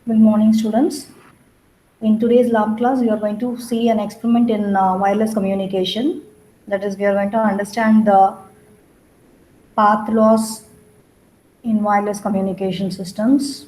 Good morning, students. In today's lab class, we are going to see an experiment in wireless communication. That is, we are going to understand the path loss in wireless communication systems.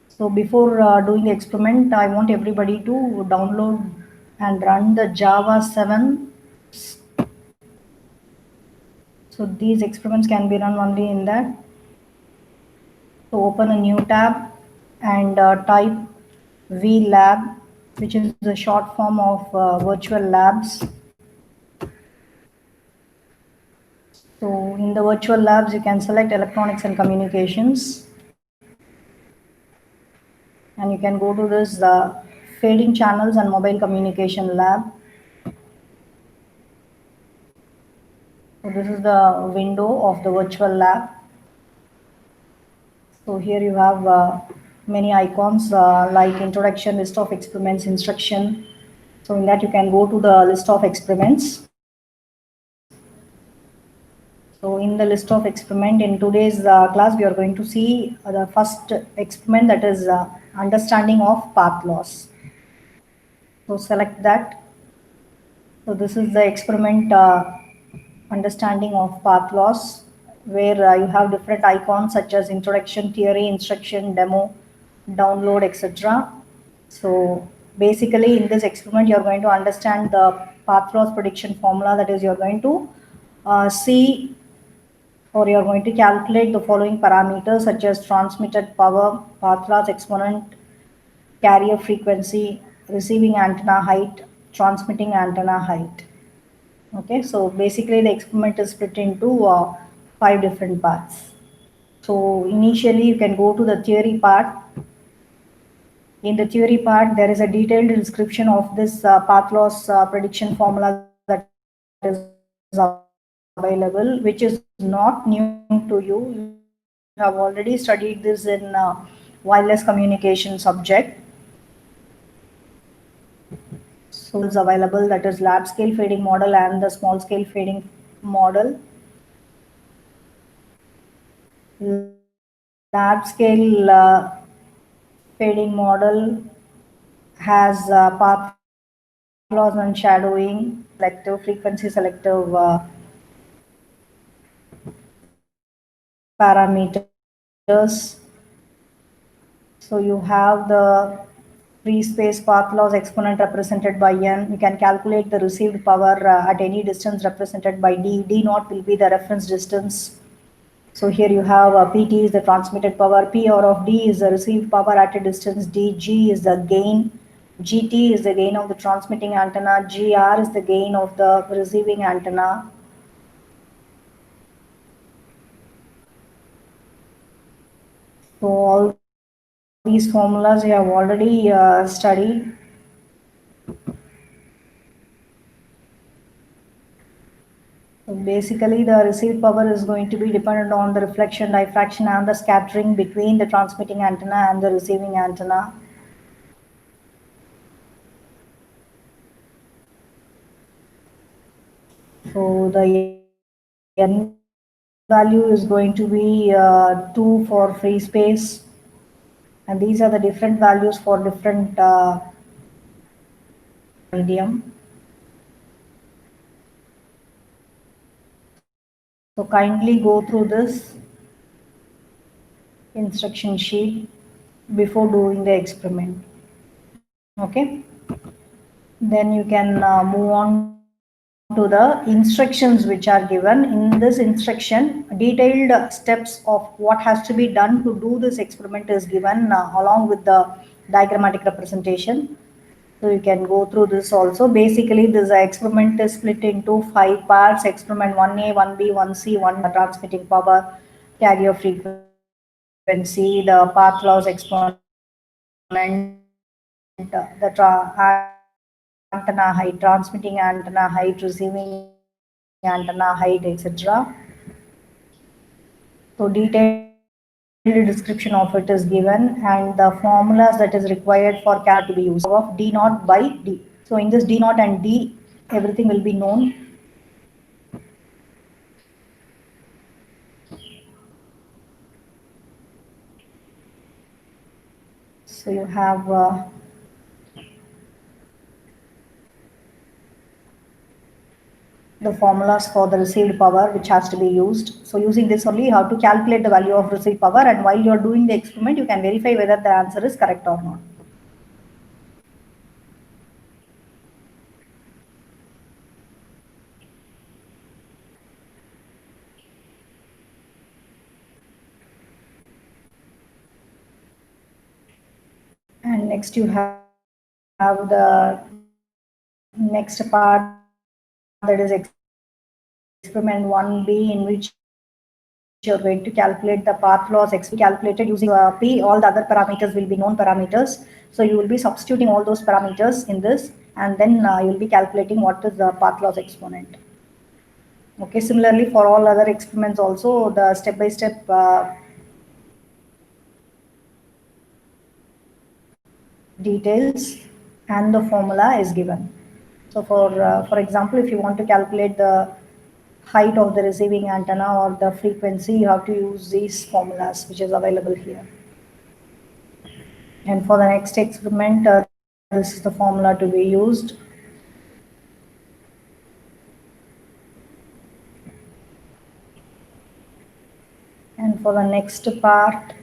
So before doing the experiment, I want everybody to download and run the Java 7. So these experiments can be run only in that. So open a new tab and type VLab, which is the short form of virtual labs. So in the virtual labs, you can select electronics and communications. And you can go to this fading channels and mobile communication lab. So this is the window of the virtual lab. So here you have many icons like introduction, list of experiments, instruction. So in that you can go to the list of experiments. So in the list of experiment in today's class, we are going to see the first experiment, that is understanding of path loss. So select that. So this is the experiment understanding of path loss, where you have different icons such as introduction, theory, instruction, demo, download, etc. So basically in this experiment, you're going to understand the path loss prediction formula. That is, you're going to see, or you're going to calculate the following parameters such as transmitted power, path loss exponent, carrier frequency, receiving antenna height, transmitting antenna height. Okay, so basically the experiment is split into 5 different parts. So initially you can go to the theory part. In the theory part, there is a detailed description of this path loss prediction formula that is available, which is not new to you. You have already studied this in wireless communication subject. So there are two models available, that is large scale fading model and the small scale fading model. Large scale fading model has path loss and shadowing, selective, frequency selective parameters. So you have the free space path loss exponent represented by n. You can calculate the received power at any distance represented by d. D naught will be the reference distance. So here you have Pt is the transmitted power, Pr of d is the received power at a distance d, G is the gain, Gt is the gain of the transmitting antenna, Gr is the gain of the receiving antenna. So all these formulas you have already studied. So basically the received power is going to be dependent on the reflection, diffraction and the scattering between the transmitting antenna and the receiving antenna. So the n value is going to be 2 for free space, and these are the different values for different medium. So kindly go through this instruction sheet before doing the experiment. Okay, then you can move on to the instructions which are given. In this instruction, detailed steps of what has to be done to do this experiment is given along with the diagrammatic representation. So you can go through this also. Basically, this experiment is split into 5 parts. Experiment 1A, 1B, 1C, 1 transmitting power, carrier frequency, the path loss exponent, antenna height, transmitting antenna height, receiving antenna height, etc. So detailed description of it is given, and the formulas that is required for calculating the power to be used of D naught by D. So in this D naught and D, everything will be known. So you have the formulas for the received power which has to be used. So using this only you have to calculate the value of received power, and while you are doing the experiment you can verify whether the answer is correct or not. And next you have the next part, that is experiment 1B, in which you're going to calculate the path loss calculated using P. All the other parameters will be known parameters. So you will be substituting all those parameters in this, and then you will be calculating what is the path loss exponent. Okay, similarly for all other experiments also, the step-by-step details and the formula is given. So for example, if you want to calculate the height of the receiving antenna or the frequency, you have to use these formulas which is available here. And for the next experiment, this is the formula to be used. And for the next part,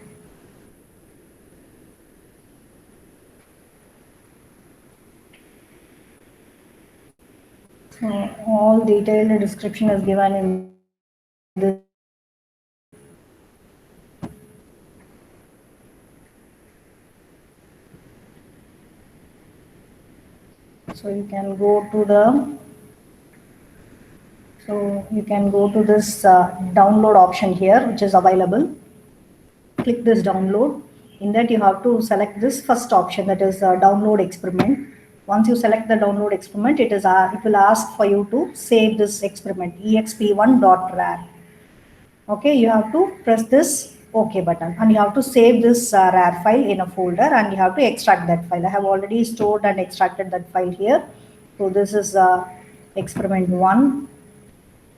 so all detailed description is given in this. So you can go to this download option here, which is available. Click this download. In that you have to select this first option, that is download experiment. Once you select the download experiment, it will ask for you to save this experiment, exp1.rar. Okay, you have to press this OK button, and you have to save this RAR file in a folder, and you have to extract that file. I have already stored and extracted that file here. So this is experiment 1.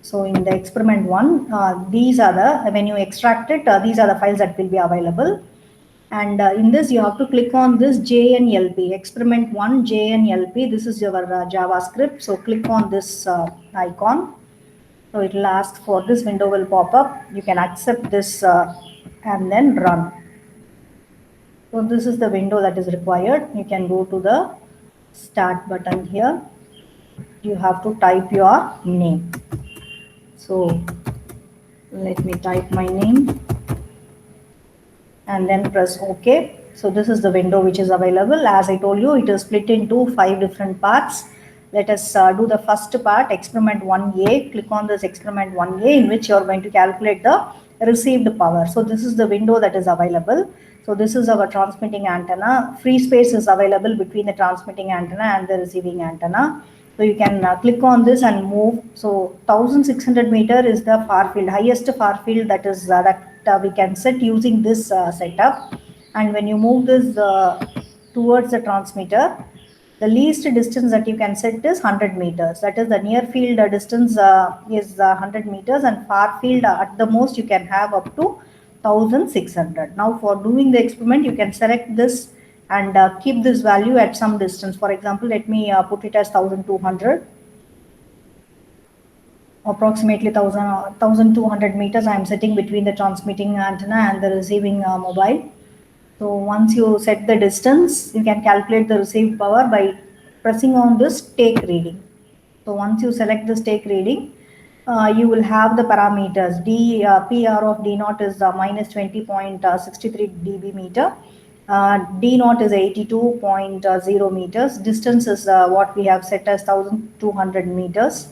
So in the experiment 1, these are the, when you extract it, these are the files that will be available. And in this you have to click on this JNLP, experiment 1 JNLP. This is your JavaScript. So click on this icon. So it will ask for, this window will pop up. You can accept this and then run. So this is the window that is required. You can go to the start button here. You have to type your name. So let me type my name and then press OK. So this is the window which is available. As I told you, it is split into 5 different parts. Let us do the first part, experiment 1A. Click on this experiment 1A, in which you are going to calculate the received power. So this is the window that is available. So this is our transmitting antenna. Free space is available between the transmitting antenna and the receiving antenna. So you can click on this and move. So 1600 meter is the far field, highest far field that is we can set using this setup. And when you move this towards the transmitter, the least distance that you can set is 100 meters. That is, the near field distance is 100 meters, and far field at the most you can have up to 1600. Now for doing the experiment, you can select this and keep this value at some distance. For example, let me put it as 1200. Approximately 1200 meters I am setting between the transmitting antenna and the receiving mobile. So once you set the distance, you can calculate the received power by pressing on this take reading. So once you select this take reading, you will have the parameters. PR of D0 is minus 20.63 dB meter. D0 is 82.0 meters. Distance is what we have set as 1200 meters.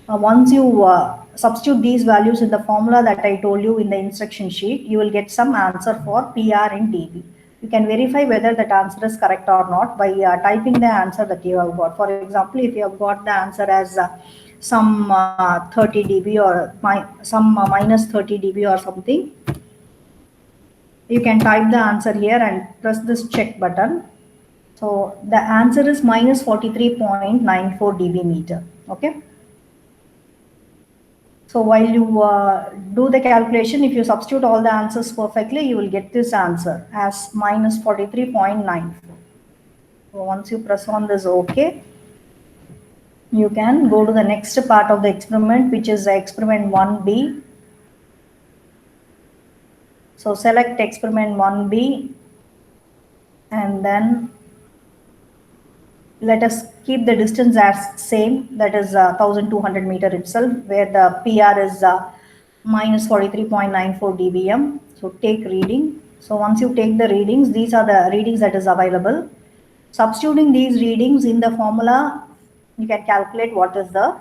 Once you substitute these values in the formula that I told you in the instruction sheet, you will get some answer for PR in dB. You can verify whether that answer is correct or not by typing the answer that you have got. For example, if you have got the answer as some 30 dB or some minus 30 dB or something, you can type the answer here and press this check button. So the answer is minus 43.94 dB meter. Okay. So while you do the calculation, if you substitute all the answers perfectly, you will get this answer as minus 43.94. So once you press on this OK, you can go to the next part of the experiment, which is experiment 1B. So select experiment 1B and then let us keep the distance as same, that is 1200 meter itself, where the PR is minus 43.94 dBm. So take reading. So once you take the readings, these are the readings that is available. Substituting these readings in the formula, you can calculate what is the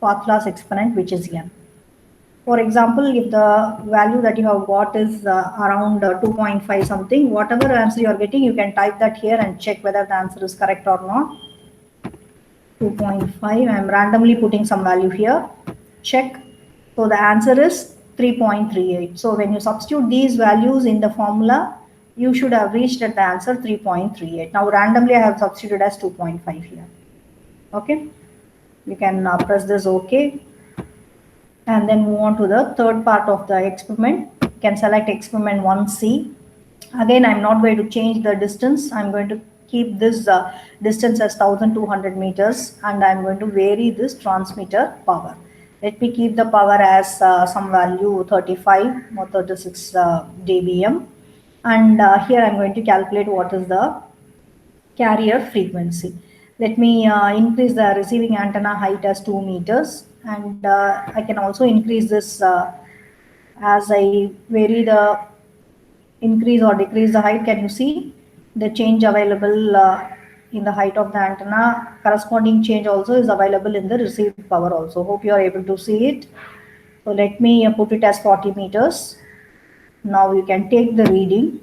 path loss exponent, which is n. For example, if the value that you have got is around 2.5 something, whatever answer you are getting, you can type that here and check whether the answer is correct or not. 2.5, I am randomly putting some value here, check. So the answer is 3.38. So when you substitute these values in the formula, you should have reached at the answer 3.38. Now randomly I have substituted as 2.5 here. Okay, you can press this OK and then move on to the third part of the experiment. You can select experiment 1C. Again, I'm not going to change the distance. I'm going to keep this distance as 1200 meters and I'm going to vary this transmitter power. Let me keep the power as some value 35 or 36 dBm, and here I'm going to calculate what is the carrier frequency. Let me increase the receiving antenna height as 2 meters, and I can also increase this as I vary the increase or decrease the height. Can you see the change available in the height of the antenna? Corresponding change also is available in the received power also. Hope you are able to see it. So let me put it as 40 meters. Now you can take the reading.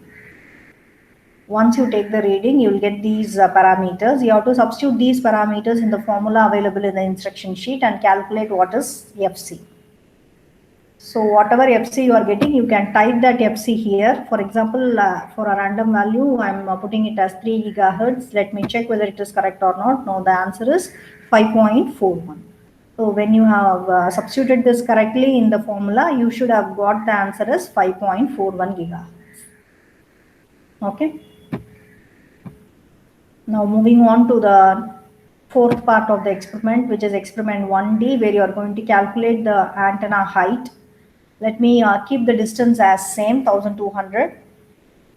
Once you take the reading, you will get these parameters. You have to substitute these parameters in the formula available in the instruction sheet and calculate what is FC. So whatever FC you are getting, you can type that FC here. For example, for a random value, I'm putting it as 3 gigahertz. Let me check whether it is correct or not. No, the answer is 5.41. So when you have substituted this correctly in the formula, you should have got the answer as 5.41 gigahertz. Okay. Now moving on to the fourth part of the experiment, which is experiment 1D, where you are going to calculate the antenna height. Let me keep the distance as same, 1200,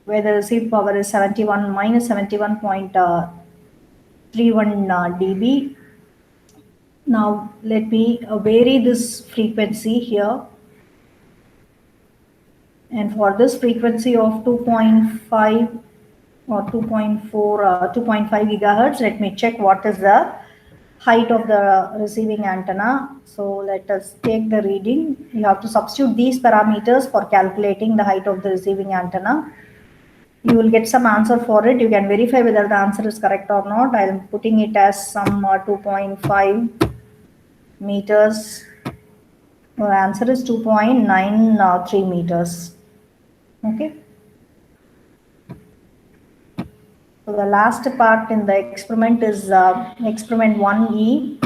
where the received power is 71 minus 71.31 dB. Now let me vary this frequency here. And for this frequency of 2.5 or 2.5 gigahertz, let me check what is the height of the receiving antenna. So let us take the reading. You have to substitute these parameters for calculating the height of the receiving antenna. You will get some answer for it. You can verify whether the answer is correct or not. I am putting it as some 2.5 meters. The answer is 2.93 meters. Okay. So the last part in the experiment is experiment 1E,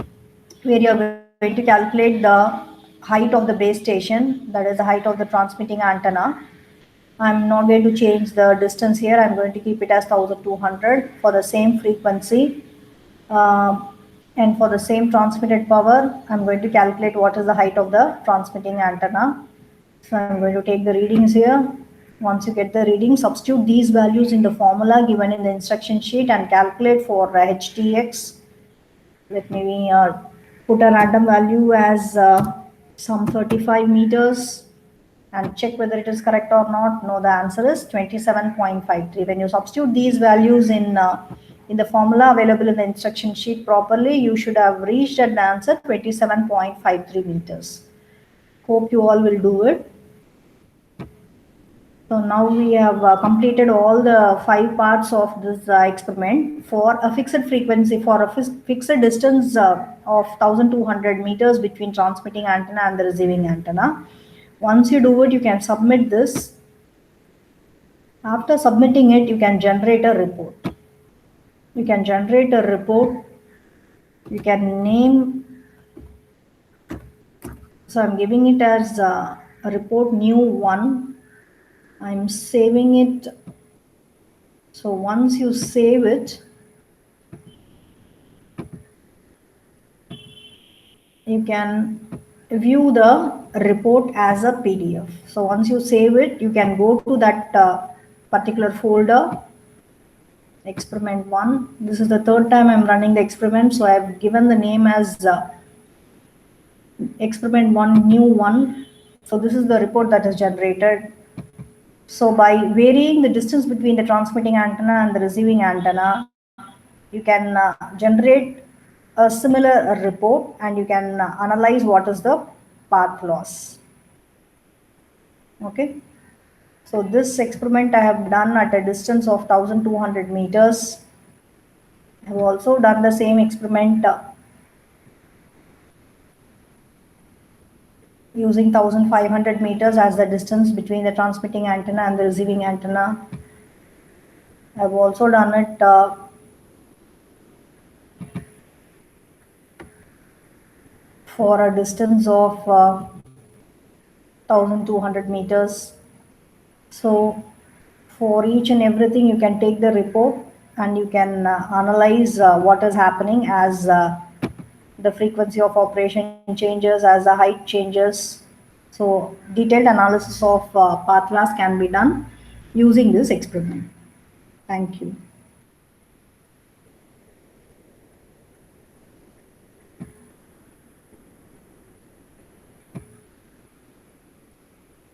where you are going to calculate the height of the base station, that is the height of the transmitting antenna. I'm not going to change the distance here. I'm going to keep it as 1200 for the same frequency. And for the same transmitted power, I'm going to calculate what is the height of the transmitting antenna. So I'm going to take the readings here. Once you get the reading, substitute these values in the formula given in the instruction sheet and calculate for HTX. Let me put a random value as some 35 meters and check whether it is correct or not. No, the answer is 27.53. When you substitute these values in the formula available in the instruction sheet properly, you should have reached at the answer 27.53 meters. Hope you all will do it. So now we have completed all the 5 parts of this experiment. For a fixed frequency, for a fixed distance of 1200 meters between transmitting antenna and the receiving antenna. Once you do it, you can submit this. After submitting it, you can generate a report. You can generate a report. You can name So I'm giving it as a report new one. I'm saving it. So once you save it, you can view the report as a PDF. So once you save it, you can go to that particular folder, experiment 1. This is the third time I'm running the experiment, so I've given the name as experiment 1 new 1. So this is the report that is generated. So by varying the distance between the transmitting antenna and the receiving antenna, you can generate a similar report, and you can analyze what is the path loss. Okay. So this experiment I have done at a distance of 1200 meters. I have also done the same experiment using 1500 meters as the distance between the transmitting antenna and the receiving antenna. I have also done it for a distance of 1200 meters. So for each and everything, you can take the report and you can analyze what is happening as the frequency of operation changes, as the height changes. So detailed analysis of path loss can be done using this experiment. Thank you.